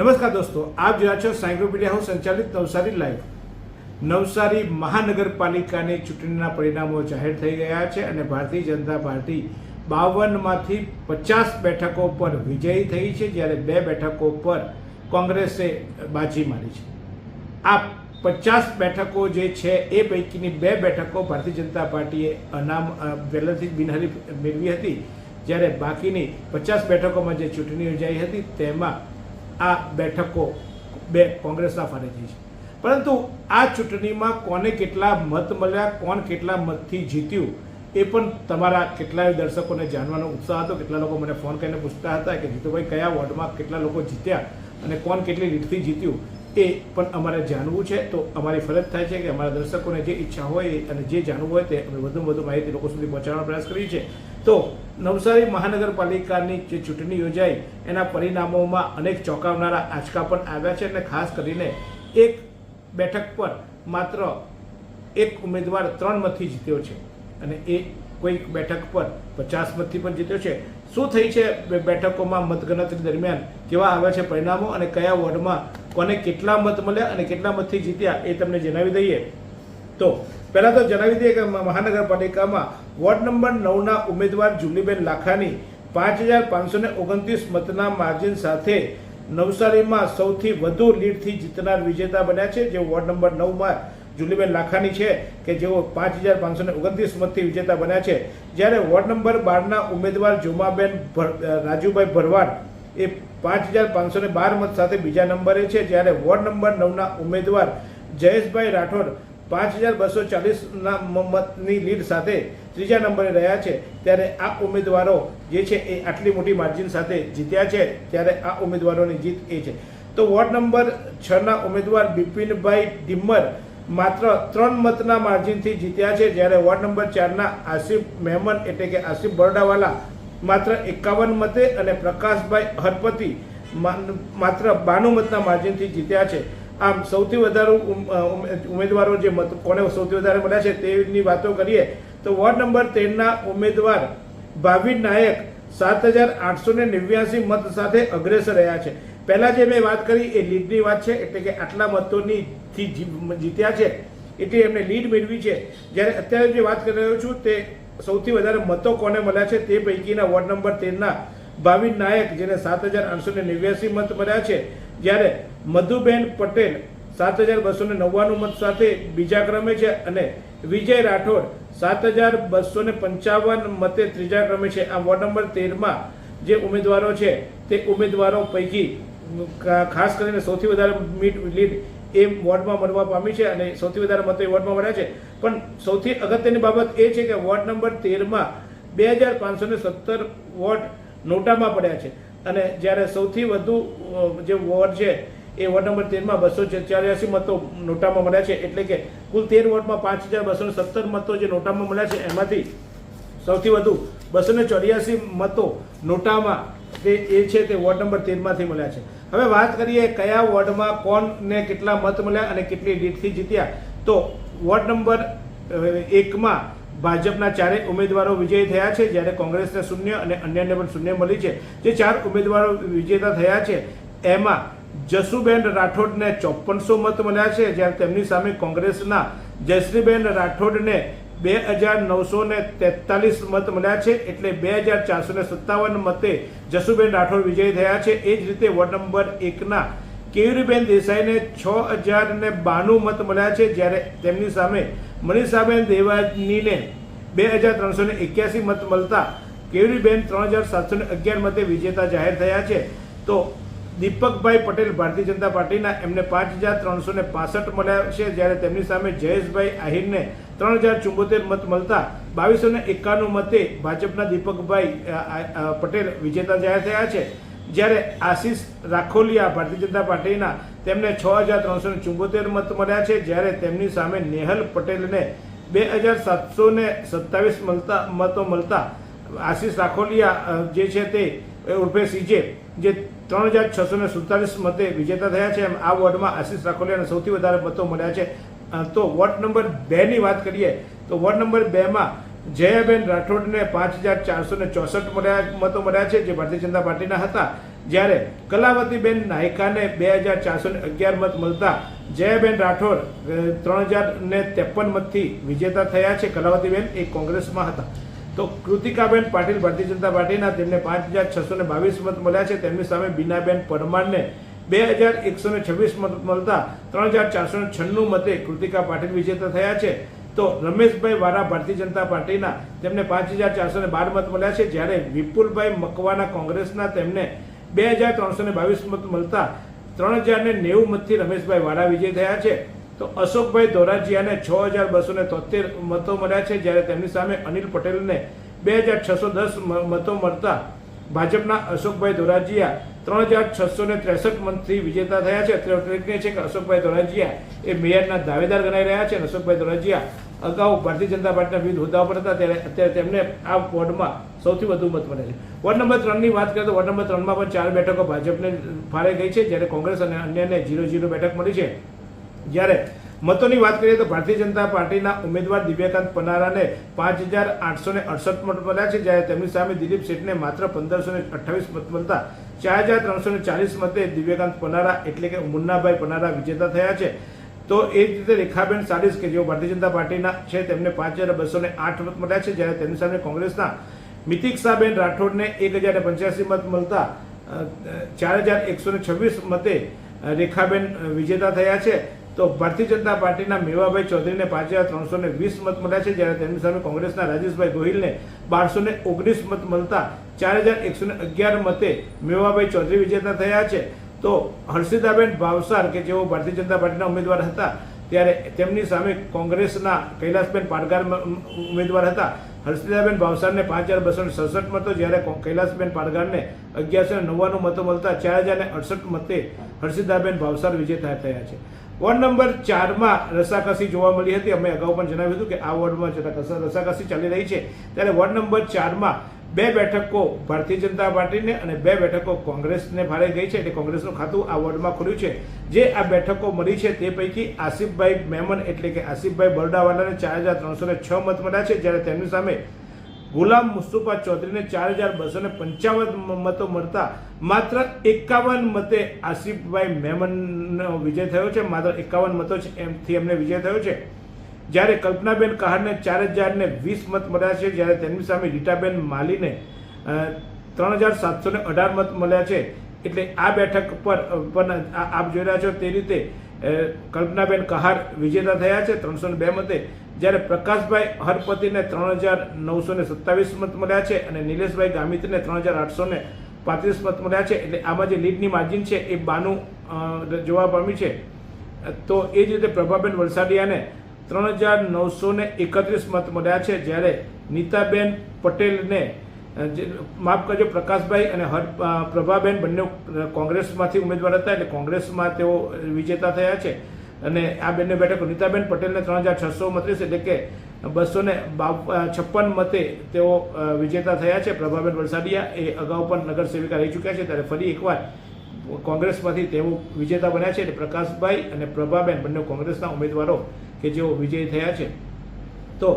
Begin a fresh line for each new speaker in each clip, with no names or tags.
નમસ્કાર દોસ્તો, આપ જોયા છો સાયન્ક્લોપીડિયા હાઉસ સંચાલિત નવસારી લાઈવ. નવસારી મહાનગરપાલિકાની ચૂંટણીના પરિણામો જાહેર થઈ ગયા છે અને ભારતીય જનતા પાર્ટી 52માંથી 50 બેઠકો પર વિજયી થઈ છે, જ્યારે 2 બેઠકો પર કોંગ્રેસે બાજી મારી છે. આ 50 બેઠકો જે છે એ પૈકીની 2 બેઠકો ભારતીય જનતા પાર્ટીએ પહેલાથી જ બિનહરીફ મેળવી હતી, જ્યારે બાકીની 50 બેઠકોમાં જે ચૂંટણી યોજાઈ હતી તેમાં આ બેઠકો 2 કોંગ્રેસના ફાળે થઈ છે. પરંતુ આ ચૂંટણીમાં કોને કેટલા મત મળ્યા, કોણ કેટલા મતથી જીત્યું, એ પણ તમારા કેટલાય દર્શકોને જાણવાનો ઉત્સાહ હતો. કેટલા લોકો મને ફોન કરીને પૂછતા હતા કે જીતુભાઈ કયા વોર્ડમાં કેટલા લોકો જીત્યા અને કોણ કેટલી લીડથી જીત્યું, એ પણ અમારે જાણવું છે. તો અમારી ફરજ થાય છે કે અમારા દર્શકોને જે ઈચ્છા હોય અને જે જાણવું હોય તે અમે વધુમાં વધુ માહિતી લોકો સુધી પહોંચાડવાનો પ્રયાસ કરીએ છીએ. તો નવસારી મહાનગરપાલિકાની જે ચૂંટણી યોજાઈ એના પરિણામોમાં અનેક ચોંકાવનારા આંચકા પણ આવ્યા છે અને ખાસ કરીને એક બેઠક પર માત્ર એક ઉમેદવાર 3 મતથી જીત્યો છે અને એ કોઈક બેઠક પર 50 મતથી પણ જીત્યો છે. શું થઈ છે બેઠકોમાં મતગણતરી દરમિયાન, કેવા આવ્યા છે પરિણામો અને કયા વોર્ડમાં કોને કેટલા મત મળ્યા અને કેટલા મતથી જીત્યા, એ તમને જણાવી દઈએ. તો પહેલાં તો જણાવી દઈએ કે મહાનગરપાલિકામાં વોર્ડ નંબર 9ના ઉમેદવાર જુલીબેન લાખાણી 5529 મતના માર્જિન સાથે નવસારીમાં સૌથી વધુ લીડથી જીતનાર વિજેતા બન્યા છે. જે વોર્ડ નંબર 9માં જુલીબેન લાખાણી છે કે જેઓ 5529 મતથી વિજેતા બન્યા છે, જ્યારે વોર્ડ નંબર 12ના ઉમેદવાર જોમાબેન રાજુભાઈ ભરવાડ એ 5512 મત સાથે બીજા નંબરે છે, જ્યારે વોર્ડ નંબર 9ના ઉમેદવાર જયેશભાઈ રાઠોડ 5240 મતની લીડ સાથે ત્રીજા નંબરે રહ્યા છે. ત્યારે આ ઉમેદવારો જે છે એ આટલી મોટી માર્જિન સાથે જીત્યા છે, ત્યારે આ ઉમેદવારોની જીત એ છે. તો વોર્ડ નંબર 6ના ઉમેદવાર બિપિનભાઈ ડિમ્મર માત્ર 3 મતના માર્જિનથી જીત્યા છે, જ્યારે વોર્ડ નંબર 4ના આસિફ મહેમન એટલે કે આસિફ બરડાવાલા માત્ર 51 મતે અને પ્રકાશભાઈ હરપતિ માત્ર 92 મતના માર્જિનથી જીત્યા છે. આમ સૌથી વધારે ઉમેદવારો જે મત કોને સૌથી વધારે મળ્યા છે તેની વાતો કરીએ તો વોર્ડ નંબર 13ના ઉમેદવાર ભાવિન નાયક 7889 મત સાથે અગ્રેસર રહ્યા છે. પહેલાં જે મેં વાત કરી એ લીડની વાત છે, એટલે કે આટલા મતોથી જીત્યા છે એટલે એમને લીડ મેળવી છે. જ્યારે અત્યારે જે વાત કરી રહ્યો છું તે સૌથી વધારે મતો કોને મળ્યા છે તે પૈકીના વોર્ડ નંબર 13ના ભાવિન નાયક જેને 7889 મત મળ્યા છે, જ્યારે મધુબેન પટેલ 7299 મત સાથે બીજા ક્રમે છે અને વિજય રાઠોડ 7255 મતે ત્રીજા ક્રમે છે. આ વોર્ડ નંબર 13માં જે ઉમેદવારો છે તે ઉમેદવારો પૈકી ખાસ કરીને સૌથી વધારે લીડ એ વોર્ડમાં મળવા પામી છે અને સૌથી વધારે મતો એ વોર્ડમાં મળ્યા છે. પણ સૌથી અગત્યની બાબત એ છે કે વોર્ડ નંબર 13માં 2517 વોટ નોટામાં પડ્યા છે અને જ્યારે સૌથી વધુ જે વોર્ડ છે એ વોર્ડ નંબર 13માં 284 મતો નોટામાં મળ્યા છે. એટલે કે કુલ 13 વોર્ડમાં 5217 મતો જે નોટામાં મળ્યા છે એમાંથી સૌથી વધુ 284 મતો નોટામાં એ છે તે વોર્ડ નંબર 13માંથી મળ્યા છે. હવે વાત કરીએ કયા વોર્ડમાં કોણને કેટલા મત મળ્યા અને કેટલી લીડથી જીત્યા. તો વોર્ડ નંબર 1માં ભાજપના 4 ઉમેદવારો વિજયી થયા છે, જ્યારે કોંગ્રેસને 0 અને અન્યને પણ 0 મળી છે. જે 4 ઉમેદવારો વિજેતા થયા છે એમાં જસુબેન રાઠોડને 5400 મત મળ્યા છે, જ્યારે તેમની સામે કોંગ્રેસના જયશ્રીબેન રાઠોડને 2943 મત મળ્યા છે, એટલે 2457 મતે જસુબેન રાઠોડ વિજયી થયા છે. એ જ રીતે વોર્ડ નંબર 1ના કેયુરીબેન દેસાઈને 6092 મત મળ્યા છે, જ્યારે તેમની સામે મનીષાબેન દેવાનીને 2381 મત મળતા કેયુરીબેન 3711 મતે વિજેતા જાહેર થયા છે. તો દીપકભાઈ પટેલ ભારતીય જનતા પાર્ટીના એમને 5365 મળ્યા છે, જ્યારે તેમની સામે જયેશભાઈ આહિરને 3074 મત મળતા 2291 મતે ભાજપના દીપકભાઈ પટેલ વિજેતા જાહેર થયા છે. જ્યારે આશીષ રાખોલિયા ભારતીય જનતા પાર્ટીના તેમને 6374 મત મળ્યા છે, જ્યારે તેમની સામે નેહલ પટેલને 2727 મતો મળતા આશીષ રાખોલિયા જે છે તે ઉર્ફે સીજે જે 3647 મતે વિજેતા થયા છે. એમ આ વોર્ડમાં આશીષ રાખોલિયાને સૌથી વધારે મતો મળ્યા છે. તો વોર્ડ નંબર 2ની વાત કરીએ તો વોર્ડ નંબર 2માં જયાબેન રાઠોડને 5464 મતો મળ્યા છે, જે ભારતીય જનતા પાર્ટીના હતા, જ્યારે કલાવતીબેન નાયકાને 2411 મત મળતા જયાબેન રાઠોડ 3053 મતથી વિજેતા થયા છે. કલાવતીબેન એ કોંગ્રેસમાં હતા. તો કૃતિકાબેન પાટીલ ભારતીય જનતા પાર્ટીના, તેમને 5622 મત મળ્યા છે. તેમની સામે બીનાબેન પરમારને 2126 મત મળતા 3496 મતે કૃતિકા પાટીલ વિજેતા થયા છે. તો રમેશભાઈ વારા ભારતીય જનતા પાર્ટીના, તેમને 5412 મત મળ્યા છે. જ્યારે વિપુલભાઈ મકવાના કોંગ્રેસના, તેમને 2322 મત મળતા 3090 મતથી રમેશભાઈ વારા વિજય થયા છે. તો અશોકભાઈ ધોરાજીયાને 6273 મતો મળ્યા છે. જ્યારે તેમની સામે અનિલ પટેલને 2610 મતો મળતા ભાજપના અશોકભાઈ ધોરાજીયા 3663 મતથી વિજેતા થયા છે. અત્યારે છે કે અશોકભાઈ ધોરાજીયા એ મેયરના દાવેદાર ગણાઈ રહ્યા છે. અને અશોકભાઈ ધોરાજીયા અગાઉ ભારતીય જનતા પાર્ટીના વિવિધ હોદ્દાઓ પર હતા, ત્યારે અત્યારે તેમને આ વોર્ડમાં સૌથી વધુ મત મળે છે. વોર્ડ નંબર 3ની વાત કરીએ તો વોર્ડ નંબર 3માં પણ 4 બેઠકો ભાજપને ફાળે ગઈ છે, જ્યારે કોંગ્રેસ અને અન્યને 0-0 બેઠક મળી છે. જ્યારે મતોની વાત કરીએ તો ભારતીય જનતા પાર્ટીના ઉમેદવાર દિવ્યાકાંત પનારાને 5868 મત મળ્યા છે. જ્યારે તેમની સામે દિલીપ શેઠને માત્ર 1528 મત મળતા 4340 મતે દિવ્યાકાંત પનારા એટલે કે મુન્નાભાઈ પનારા વિજેતા થયા છે. તો એ જ રીતે રેખાબેન સાડીસ કે જેઓ ભારતીય જનતા પાર્ટીના છે, તેમને 5208 મત મળ્યા છે. જ્યારે તેમની સામે કોંગ્રેસના મિતિક્ષાબેન રાઠોડને 1085 મત મળતા 4126 મતે રેખાબેન વિજેતા થયા છે. તો ભારતીય જનતા પાર્ટીના મેવાભાઈ ચૌધરીને 5320 મત મળ્યા છે. જ્યારે તેમની સામે કોંગ્રેસના રાજેશભાઈ ગોહિલને 1219 મત મળતા 4111 મતે મેવાભાઈ ચૌધરી વિજેતા થયા છે. તો હર્ષિદાબેન ભાવસાર કે જેઓ ભારતીય જનતા પાર્ટીના ઉમેદવાર હતા, ત્યારે તેમની સામે કોંગ્રેસના કૈલાસબેન પાડગાર ઉમેદવાર હતા. હર્ષિદાબેન ભાવસારને 5267 મતો, જ્યારે કૈલાસબેન પાડગારને 1199 મતો મળતા 4068 મતે હર્ષિદાબેન ભાવસાર વિજેતા થયા છે. વોર્ડ નંબર 4માં રસાકસી જોવા મળી હતી. અમે અગાઉ પણ જણાવ્યું હતું કે આ વોર્ડમાં રસાકસી ચાલી રહી છે. ત્યારે વોર્ડ નંબર 4માં 2 બેઠકો ભારતીય જનતા પાર્ટીને અને 2 બેઠકો કોંગ્રેસને ફાળે ગઈ છે. એટલે કોંગ્રેસનું ખાતું આ વોર્ડમાં ખુલ્યું છે. જે આ બેઠકો મળી છે તે પૈકી આસિફભાઈ મેમન એટલે કે આસિફભાઈ બરડાવાલાને 4306 મત મળ્યા છે. જ્યારે તેમની સામે ગુલામ મુસ્તુફા ચૌધરીને 4255 મતો મળતા માત્ર 51 મતે આસિફભાઈ મેમનનો વિજય થયો છે. માત્ર 51 મતો એમથી એમને વિજય થયો છે. જ્યારે કલ્પનાબેન કહારને 4020 મત મળ્યા છે. જ્યારે તેમની સામે રીટાબેન માલીને 3718 મત મળ્યા છે. એટલે આ બેઠક પર પણ આપ જોઈ રહ્યા છો તે રીતે કલ્પનાબેન કહાર વિજેતા થયા છે 302 મતે. જ્યારે પ્રકાશભાઈ હરપતિને 3927 મત મળ્યા છે અને નિલેશભાઈ ગામિતને 3835 મત મળ્યા છે. એટલે આમાં જે લીડની માર્જિન છે એ 92 જોવા પામી છે. તો એ જ રીતે પ્રભાબેન વલસાડિયાને 3931 મત મળ્યા છે. જ્યારે નીતાબેન પટેલને માફ કરજો પ્રકાશભાઈ અને પ્રભાબેન બંને કોંગ્રેસમાંથી ઉમેદવાર હતા, એટલે કોંગ્રેસમાં તેઓ વિજેતા થયા છે. અને આ બંને બેઠકો નીતાબેન પટેલને 3632 એટલે કે 256 મતે તેઓ વિજેતા થયા છે. પ્રભાબેન વલસાડિયા એ અગાઉ પણ નગર સેવિકા રહી ચૂક્યા છે, ત્યારે ફરી એકવાર કોંગ્રેસમાંથી તેઓ વિજેતા બન્યા છે. એટલે પ્રકાશભાઈ અને પ્રભાબેન બંને કોંગ્રેસના ઉમેદવારો કે જેઓ વિજયી થયા છે. તો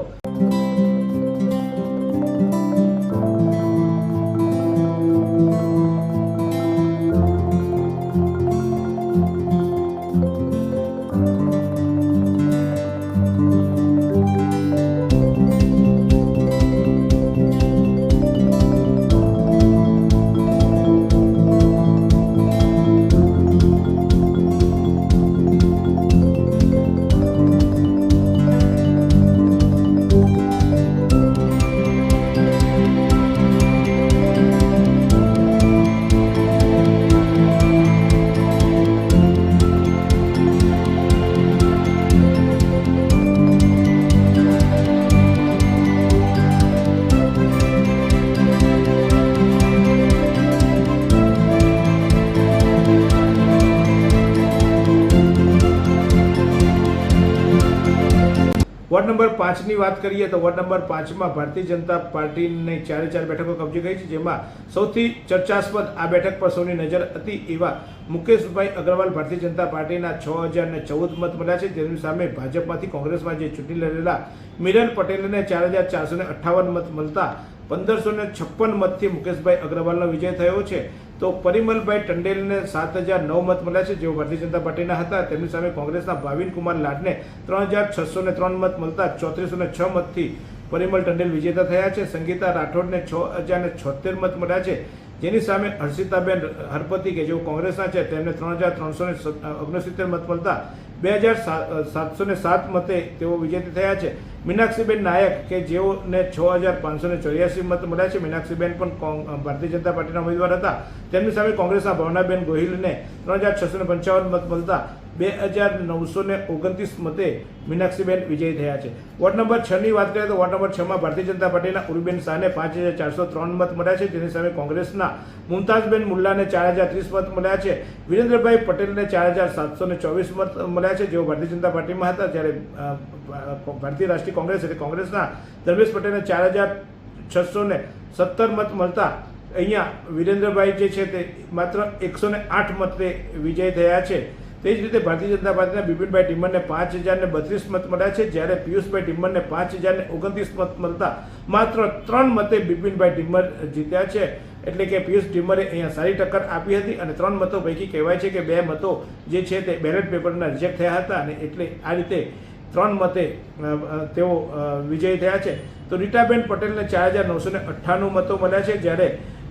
વોર્ડ નંબર 5ની વાત કરીએ તો વોર્ડ નંબર 5માં ભારતીય જનતા પાર્ટીની 4 બેઠકો કબજે ગઈ છે. જેમાં સૌથી ચર્ચાસ્પદ આ બેઠક પર સૌની નજર હતી એવા મુકેશભાઈ અગ્રવાલ ભારતીય જનતા પાર્ટીના 6014 મત મળ્યા છે. જેની સામે ભાજપમાંથી કોંગ્રેસમાં જે ચૂંટણી લડેલા મિલન પટેલને 4458 મત મળતા 1556 મતથી મુકેશભાઈ અગ્રવાલનો વિજય થયો છે. તો પરિમલભાઈ ટંડેલને 7,009 મત મળ્યા છે, જેઓ ભારતીય જનતા પાર્ટીના હતા. તેમની સામે કોંગ્રેસના ભાવિન કુમાર લાડને 3,603 મત મળતા 3406 મતથી પરિમલ ટંડેલ વિજેતા થયા છે. સંગીતા રાઠોડને 6,076 મત મળ્યા છે, જેની સામે હર્ષિતાબેન હરપતિ કે જેઓ કોંગ્રેસના છે તેમને 3,369 મત મળતા 2,707 મતે તેઓ વિજેતા થયા છે. મીનાક્ષીબેન નાયક કે જેઓને 6,584 મત મળ્યા છે. મીનાક્ષીબેન પણ ભારતીય જનતા પાર્ટીના ઉમેદવાર હતા. તેમની સામે કોંગ્રેસના ભાવનાબેન ગોહિલને 3,655 મત મળતા 2,929 મતે મીનાક્ષીબેન વિજયી થયા છે. વોર્ડ નંબર 6 ની વાત કરીએ તો વોર્ડ નંબર 6 માં ભારતીય જનતા પાર્ટીના ઉર્બેન શાહને 5,403 મત મળ્યા છે, જેની સામે કોંગ્રેસના મુમતાઝબેન મુલ્લાને 4,030 મત મળ્યા છે. વિરેન્દ્રભાઈ પટેલને 4,724 મત મળ્યા છે, જેઓ ભારતીય જનતા પાર્ટીમાં હતા. જ્યારે ભારતીય રાષ્ટ્રીય કોંગ્રેસ એટલે કોંગ્રેસના ધર્મેશ પટેલને 4,617 મત મળતા અહીંયા વિરેન્દ્રભાઈ જે છે તે માત્ર 108 મતે વિજય થયા છે. તે જ રીતે ભારતીય જનતા પાર્ટીના બિપિનભાઈ ટીમરને 5,032 મત મળ્યા છે, જ્યારે પિયુષભાઈ ટીમરને 5,029 મત મળતા માત્ર 3 મતે બિપિનભાઈ ટીમર જીત્યા છે. એટલે કે પિયુષ ટીમરે અહીંયા સારી ટક્કર આપી હતી અને 3 મતો પૈકી કહેવાય છે કે 2 મતો જે છે તે બેલેટ પેપરના રિજેક્ટ થયા હતા અને એટલે આ રીતે 3 મતે તેઓ વિજયી થયા છે. તો રીટાબેન પટેલને 4,998 મતો મળ્યા છે, જ્યારે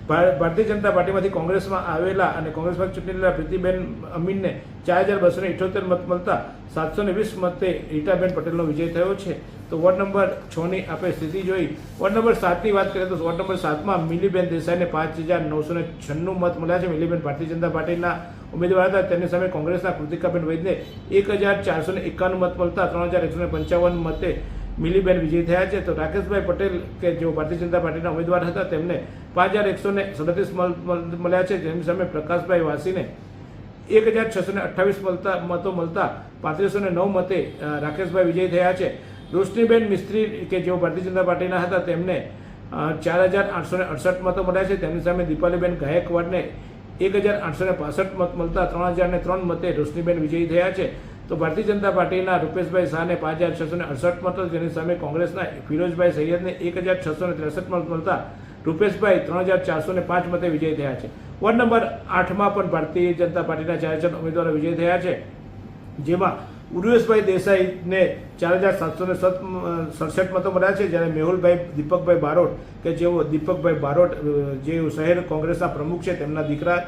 ભારતીય જનતા પાર્ટીમાંથી કોંગ્રેસમાં આવેલા અને કોંગ્રેસમાં ચૂંટણી પ્રીતિબેન અમીનને 4,278 મત મળતા 720 મતે રીટાબેન પટેલનો વિજય થયો છે. તો વોર્ડ નંબર 6 ની આપણે સ્થિતિ જોઈ. વોર્ડ નંબર 7 ની વાત કરીએ તો વોર્ડ નંબર 7માં મિલીબેન દેસાઈને 5,996 મત મળ્યા છે. મિલીબેન ભારતીય જનતા પાર્ટીના ઉમેદવાર હતા. તેમની સામે કોંગ્રેસના કૃતિકાબેન વૈદને 1,451 મત મળતા 3,155 મતે મિલીબેન વિજય થયા છે. તો રાકેશભાઈ પટેલ કે જેઓ ભારતીય જનતા પાર્ટીના ઉમેદવાર હતા તેમને 5,137 મત મળ્યા છે, જેની સામે પ્રકાશભાઈ વાસીને 1,628 મતો મળતા 3509 મતે રાકેશભાઈ વિજય થયા છે. રોશનીબેન મિસ્ત્રી કે જેઓ ભારતીય જનતા પાર્ટીના હતા તેમને 4,868 મતો મળ્યા છે. તેમની સામે દીપાલીબેન ગાયકવાડને 1,865 મત મળતા 3,003 મતે રોશનીબેન વિજયી થયા છે. તો ભારતીય જનતા પાર્ટીના રૂપેશભાઈ શાહને 5,668 મતો, જેની સામે કોંગ્રેસના ફિરોજભાઈ સૈયદને 1,663 મત મળતા રૂપેશભાઈ 3,405 મતે વિજય થયા છે. વોર્ડ નંબર 8માં પણ ભારતીય જનતા પાર્ટીના 4 ઉમેદવારો વિજય થયા છે, જેમાં ઉર્વેશભાઈ દેસાઈને 4,767 મતો મળ્યા છે, જ્યારે મેહુલભાઈ દીપકભાઈ બારોટ કે જેઓ દીપકભાઈ બારોટ જે શહેર કોંગ્રેસના પ્રમુખ છે તેમના દીકરા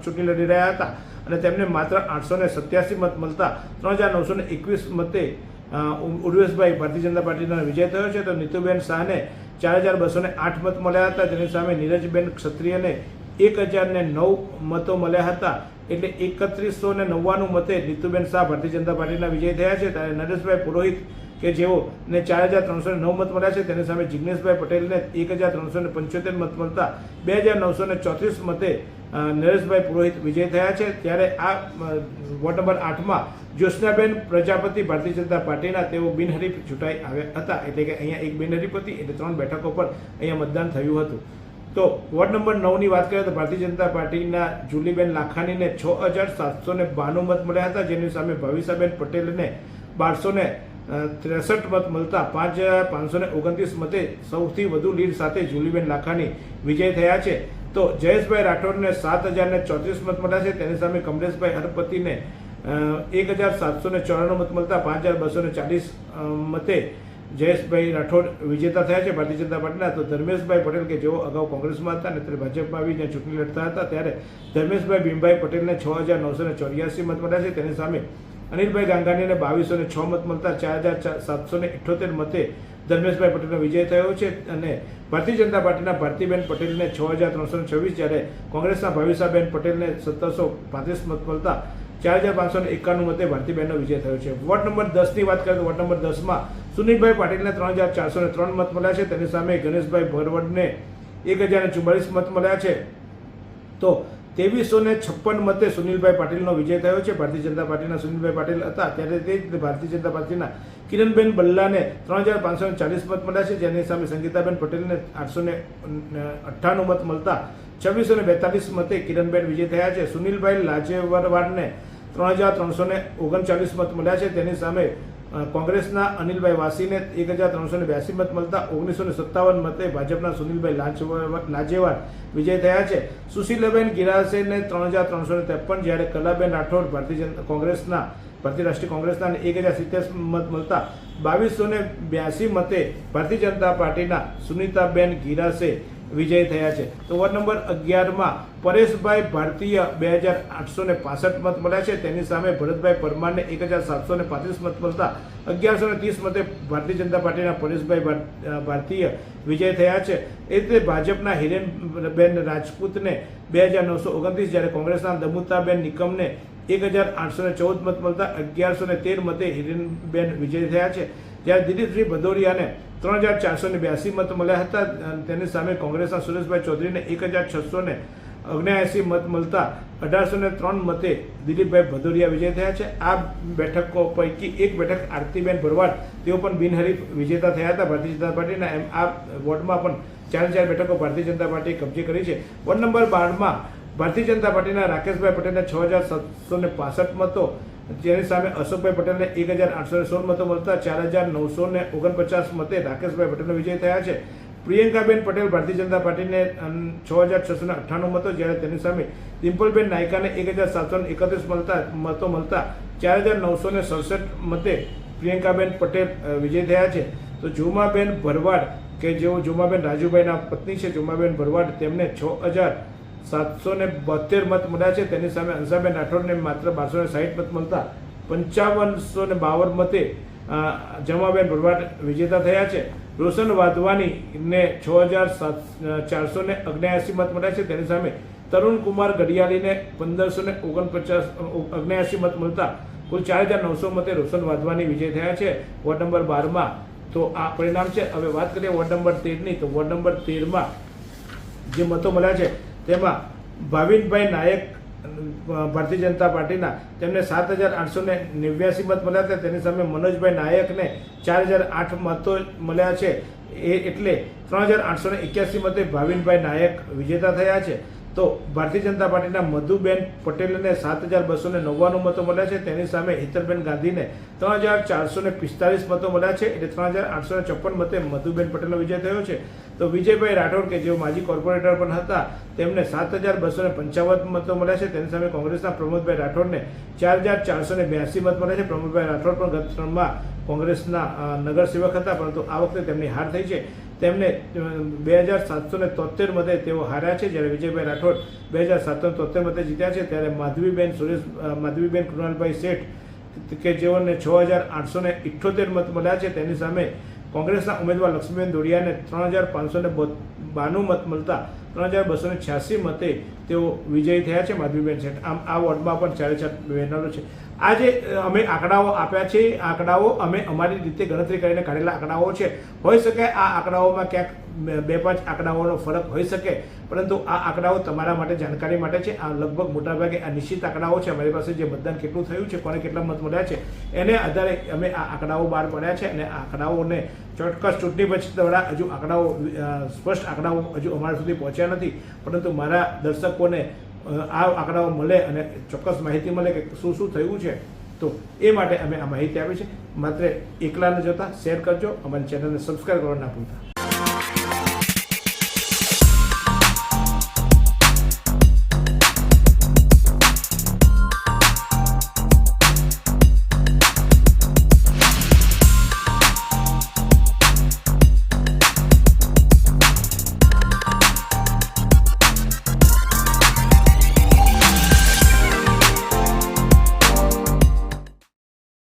ચૂંટણી લડી રહ્યા હતા અને તેમને માત્ર 887 મત મળતા 3,921 મતે ઉર્વેશભાઈ ભારતીય જનતા પાર્ટીનો વિજય થયો છે. તો નીતુબેન શાહને 4,208 મત મળ્યા હતા, જેની સામે નીરજબેન ક્ષત્રિયને 1,009 મતો મળ્યા હતા. એટલે 3,199 મતે નીતુબેન શાહ ભારતીય જનતા પાર્ટીના વિજય થયા છે. ત્યારે નરેશભાઈ પુરોહિત કે જેઓને 4,309 મત મળ્યા છે, તેની સામે જિગ્નેશભાઈ પટેલને 1,375 મત મળતા 2,934 મતે નરેશભાઈ પુરોહિત વિજય થયા છે. ત્યારે આ વોર્ડ નંબર 8માં જ્યોત્સનાબેન પ્રજાપતિ ભારતીય જનતા પાર્ટીના તેઓ બિનહરીફ ચૂંટાઈ આવ્યા હતા. એટલે કે અહીંયા એક બિનહરીફ હતી, એટલે 3 બેઠકો પર અહીંયા મતદાન થયું હતું. તો વોર્ડ નંબર 9 ની વાત કરીએ તો ભારતીય જનતા પાર્ટીના જુલીબેન લાખાણીને 6,792 મત મળ્યા હતા, જેની સામે ભવિષાબેન પટેલને 1,263 મત મળતા 5,529 મતે સૌથી વધુ લીડ સાથે જુલીબેન લાખાણી વિજય થયા છે. તો જયેશભાઈ રાઠોડને 7,034 મત મળ્યા છે, તેની સામે કમલેશભાઈ હરપતિને 1,794 મત મળતા 5,240 મતે જયેશભાઈ રાઠોડ વિજેતા થયા છે ભારતીય જનતા પાર્ટીના. તો ધર્મેશભાઈ પટેલ કે જેઓ અગાઉ કોંગ્રેસમાં હતા અને ત્યારે ભાજપમાં આવીને ચૂંટણી લડતા હતા, ત્યારે ધર્મેશભાઈ ભીમભાઈ પટેલને 6,984 મત મળ્યા છે. તેની સામે અનિલભાઈ ગાંગાણીને 2,206 મત મળતા 4,778 મતે ધર્મેશભાઈ પટેલનો વિજય થયો છે. અને ભારતીય જનતા પાર્ટીના ભારતીબેન પટેલને 6,326, જ્યારે કોંગ્રેસના ભાવિષાબેન પટેલને 1,735 મત મળતા 4,591 મતે ભારતીબેનનો વિજય થયો છે. વોર્ડ નંબર 10 ની વાત કરીએ તો વોર્ડ નંબર 10માં સુનિલભાઈ પાટીલને 3,403 મત મળ્યા છે. તેની સામે ગણેશભાઈ ભરવડને 1,044 મત મળ્યા છે. તો 2,356 મતે સુનિલભાઈ પાટીલનો વિજય થયો છે. ભારતીય જનતા પાર્ટીના સુનિલભાઈ પાટીલ હતા, ત્યારે તે જ ભારતીય જનતા પાર્ટીના કિરણબેન બલ્લાને 3,540 મત મળ્યા છે, જેની સામે સંગીતાબેન પટેલને 898 મત મળતા 2,642 મતે કિરણબેન વિજય થયા છે. સુનિલભાઈ લાજેવરવાડને 3,339 મત મળ્યા છે, તેની સામે કોંગ્રેસના અનિલભાઈ વાસીને 1382 મત મળતા 1957 મતે ભાજપના સુનિલભાઈ લાજેવાડ વિજય થયા છે. સુશીલાબેન ગિરાસેને 3353, જ્યારે કલાબેન રાઠોડ ભારતીય રાષ્ટ્રીય કોંગ્રેસના 1070 મત મળતા 2282 મતે ભારતીય જનતા પાર્ટીના સુનીતાબેન ગિરાસે વિજય થયા છે. તો વોર્ડ નંબર 11માં પરેશભાઈ ભારતીય 2865 મત મળ્યા છે. તેની સામે ભરતભાઈ પરમારને 1735 મત મળતા 1130 મતે ભારતીય જનતા પાર્ટીના પરેશભાઈ ભારતીય વિજય થયા છે. એ રીતે ભાજપના હિરેનબેન રાજપૂતને 2929, જ્યારે કોંગ્રેસના દમુતાબેન નિકમને 1814 મત મળતા 1113 મતે હિરેનબેન વિજય થયા છે. જ્યારે દિલીપસિંહ ભદૌરિયાને 3482 મત મળ્યા હતા. તેની સામે કોંગ્રેસના સુરેશભાઈ ચૌધરીને 1679 મત મળતા 1803 મતે દિલીપભાઈ ભદૌરિયા વિજય થયા છે. આ બેઠકો પૈકી એક બેઠક આરતીબેન ભરવાડ તેઓ પણ બિનહરીફ વિજેતા થયા હતા ભારતીય જનતા પાર્ટીના. એમ આ વોર્ડમાં પણ 4 બેઠકો ભારતીય જનતા પાર્ટીએ કબજે કરી છે. વોર્ડ નંબર 12માં ભારતીય જનતા પાર્ટીના રાકેશભાઈ પટેલને 6765 મતો, જેની સામે અશોકભાઈ પટેલને 1816 મતો મળતા 4949 મતે રાકેશભાઈ પટેલનો વિજય થયા છે. પ્રિયંકાબેન પટેલ ભારતીય જનતા પાર્ટીને 6698 મતો, જ્યારે તેની સામે ડિમ્પલબેન નાયકાને 1731 મતો મળતા 4967 મતે પ્રિયંકાબેન પટેલ વિજય થયા છે. તો જોમાબેન ભરવાડ કે જેઓ જોમાબેન રાજુભાઈના પત્ની છે, જોમાબેન ભરવાડ, તેમને 6772 મત મળ્યા છે. તેની સામે હંસાબેન રાઠોડને માત્ર 1260 મત મળતા 5552 મતે જમાબેન ભરવાડ વિજેતા થયા છે. રોશન વાધવાનીને 6479 મત મળ્યા છે. તેની સામે તરુણ કુમાર ગઢિયાલીને 1579 મત મળતા કુલ 4900 મતે રોશન વાધવાની વિજય થયા છે વોર્ડ નંબર 12માં. તો આ પરિણામ છે. હવે વાત કરીએ વોર્ડ નંબર 13ની. તો વોર્ડ નંબર 13માં જે મતો મળ્યા છે તેમાં ભાવિનભાઈ નાયક ભારતીય જનતા પાર્ટીના, તેમને 7889 મત મળ્યા હતા. તેની સામે મનોજભાઈ નાયકને 4008 મતો મળ્યા છે. એટલે 3881 મતે ભાવિનભાઈ નાયક વિજેતા થયા છે. તો ભારતીય જનતા પાર્ટીના મધુબેન પટેલને 7299 મતો મળ્યા છે. તેની સામે હિતલબેન ગાંધીને 3445 મતો મળ્યા છે. એટલે 3854 મતે મધુબેન પટેલનો વિજય થયો છે. તો વિજયભાઈ રાઠોડ કે જેઓ માજી કોર્પોરેટર પણ હતા, તેમને 7255 મતો મળ્યા છે. તેની સામે કોંગ્રેસના પ્રમોદભાઈ રાઠોડને 4482 મત મળ્યા છે. પ્રમોદભાઈ રાઠોડ પણ ગત ટર્મમાં કોંગ્રેસના નગરસેવક હતા, પરંતુ આ વખતે તેમની હાર થઈ છે. તેમને 2773 મતે તેઓ હાર્યા છે, જ્યારે વિજયભાઈ રાઠોડ 2773 મતે જીત્યા છે. ત્યારે માધવીબેન કૃણાલભાઈ શેઠ કે જેઓને 6878 મત મળ્યા છે. તેની સામે કોંગ્રેસના ઉમેદવાર લક્ષ્મીબેન દોડિયાને 3592 મત મળતા 3286 મતે તેઓ વિજયી થયા છે, માધવીબેન શેઠ. આમ આ વોર્ડમાં પણ 4 બેનરો છે. આજે અમે આંકડાઓ આપ્યા છે. આંકડાઓ અમે અમારી રીતે ગણતરી કરીને કાઢેલા આંકડાઓ છે. હોઈ શકે આ આંકડાઓમાં ક્યાંક 2-5 આંકડાઓનો ફરક હોઈ શકે, પરંતુ આ આંકડાઓ તમારા માટે જાણકારી માટે છે. આ લગભગ મોટાભાગે આ નિશ્ચિત આંકડાઓ છે. અમારી પાસે જે મતદાન કેટલું થયું છે, કોને કેટલા મત મળ્યા છે, એને આધારે અમે આ આંકડાઓ બહાર પાડ્યા છે. અને આ આંકડાઓને ચોક્કસ ચૂંટણી પછી દ્વારા હજુ આંકડાઓ સ્પષ્ટ આંકડાઓ હજુ અમારા સુધી પહોંચ્યા નથી, પરંતુ મારા દર્શકોને આ આંકડાઓ મળે અને ચોક્કસ માહિતી મળે કે શું થયું છે. તો એ માટે અમે આ માહિતી આપી છે. માત્ર એકલા ન જતા શેર કરજો, અમારી ચેનલને સબસ્ક્રાઈબ કરવા ના ભૂલતા.